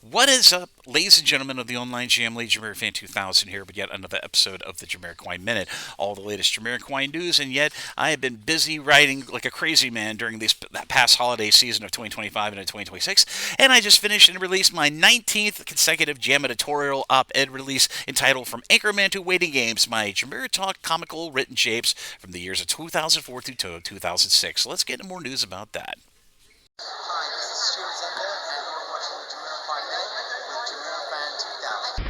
What is up, ladies and gentlemen of the online family? JamiroFan2000 here with yet another episode of the Jamiroquai Minute. All the latest Jamiroquai news, and yet I have been busy writing like a crazy man during that past holiday season of 2025 and 2026, and I just finished and released my 19th consecutive Jamiditorial op-ed release entitled From Anchorman to Waiting Games, my Jamiro Talk comical written shapes from the years of 2004 through 2006. So let's get into more news about that. Hi, this is Stuart Zender, and you're watching the Jamiroquai Minute with JamiroFan2000.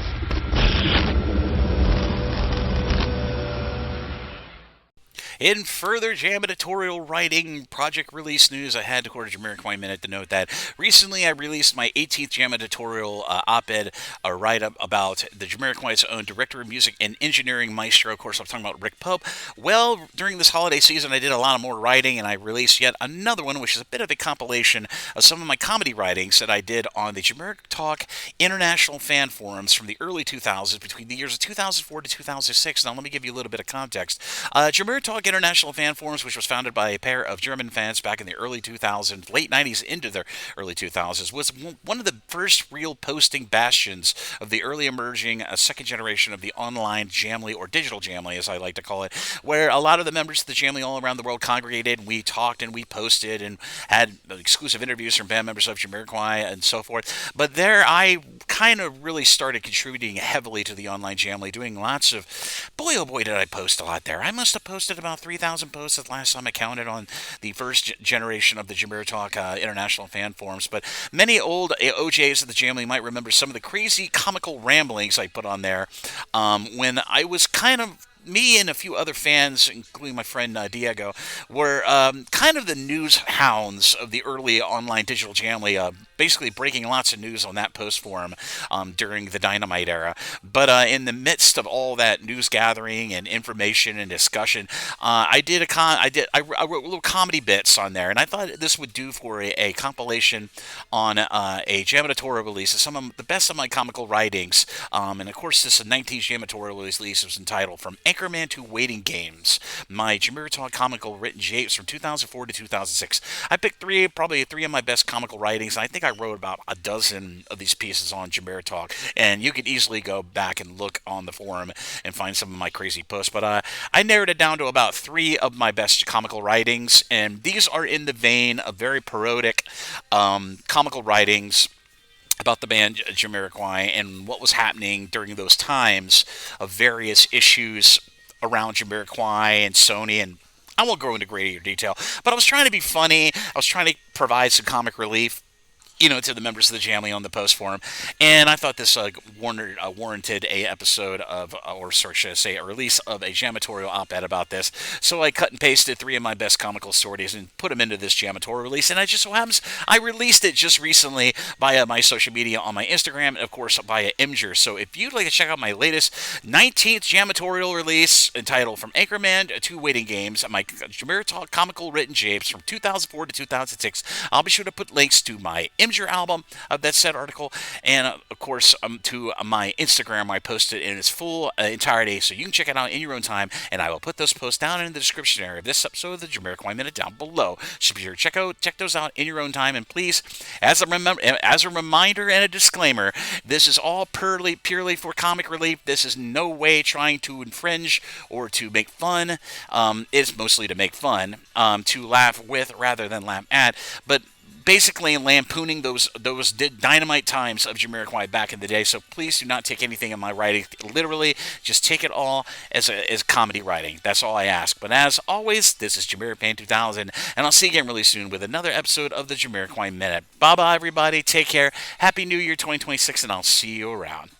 In further Jamiditorial writing project release news, I had to record a Jamiroquai Minute to note that recently I released my 18th Jamiditorial op-ed, a write-up about the Jamiroquai's own director of music and engineering maestro. Of course, I'm talking about Rick Pope. Well, during this holiday season, I did a lot of more writing, and I released yet another one, which is a bit of a compilation of some of my comedy writings that I did on the Jamiro Talk international fan forums from the early 2000s, between the years of 2004 to 2006. Now, let me give you a little bit of context. Jamiro Talk International Fan Forums, which was founded by a pair of German fans back in the early 2000s, late 90s into the early 2000s, was one of the first real posting bastions of the early emerging second generation of the online Jamly, or digital Jamly, as I like to call it, where a lot of the members of the Jamly all around the world congregated, and we talked and we posted and had exclusive interviews from band members of Jamiroquai and so forth. But there I kind of really started contributing heavily to the online Jamly, doing lots of, boy oh boy did I post a lot there. I must have posted about 3,000 posts the last time I counted on the first generation of the Jamiro Talk international fan forums. But many old OJs of the Jamly might remember some of the crazy comical ramblings I put on there when I was kind of, me and a few other fans, including my friend Diego, were kind of the news hounds of the early online digital Jamly, basically breaking lots of news on that post forum during the Dynamite era. But in the midst of all that news gathering and information and discussion, I wrote little comedy bits on there, and I thought this would do for a compilation on a Jamitorial release of some of the best of my comical writings. And of course, this 19th Jamitorial release was entitled From Anchorman to Waiting Games, my Jamiro Talk comical written shapes from 2004 to 2006. I picked probably three of my best comical writings, and I think I wrote about a dozen of these pieces on Jamiro Talk, and you could easily go back and look on the forum and find some of my crazy posts. But I narrowed it down to about three of my best comical writings, and these are in the vein of very parodic comical writings about the band Jamiroquai and what was happening during those times of various issues around Jamiroquai and Sony, and I won't go into greater detail, but I was trying to be funny. I was trying to provide some comic relief, to the members of the Jamly on the post forum. And I thought this warranted a episode of, or should I say, a release of a Jamitorial op-ed about this. So I cut and pasted three of my best comical stories and put them into this Jamitorial release. And I just so happens I released it just recently via my social media on my Instagram, and of course via Imgur. So if you'd like to check out my latest 19th Jamitorial release entitled From Anchorman to Waiting Games, my Jamiro Talk comical written shapes from 2004 to 2006, I'll be sure to put links to my Imgur album of that said article, and of course to my Instagram. I post it in its full entirety, so you can check it out in your own time, and I will put those posts down in the description area of this episode of the Jamiroquai Minute down below. So be sure to check those out in your own time, and please, as a reminder and a disclaimer, this is all purely for comic relief. This is no way trying to infringe or to make fun. It's mostly to make fun, to laugh with rather than laugh at, but basically lampooning those dynamite times of Jamiroquai back in the day. So please do not take anything in my writing literally. Just take it all as comedy writing. That's all I ask. But as always, this is JamiroFan2000, and I'll see you again really soon with another episode of the Jamiroquai Minute. Bye-bye, everybody. Take care. Happy New Year 2026, and I'll see you around.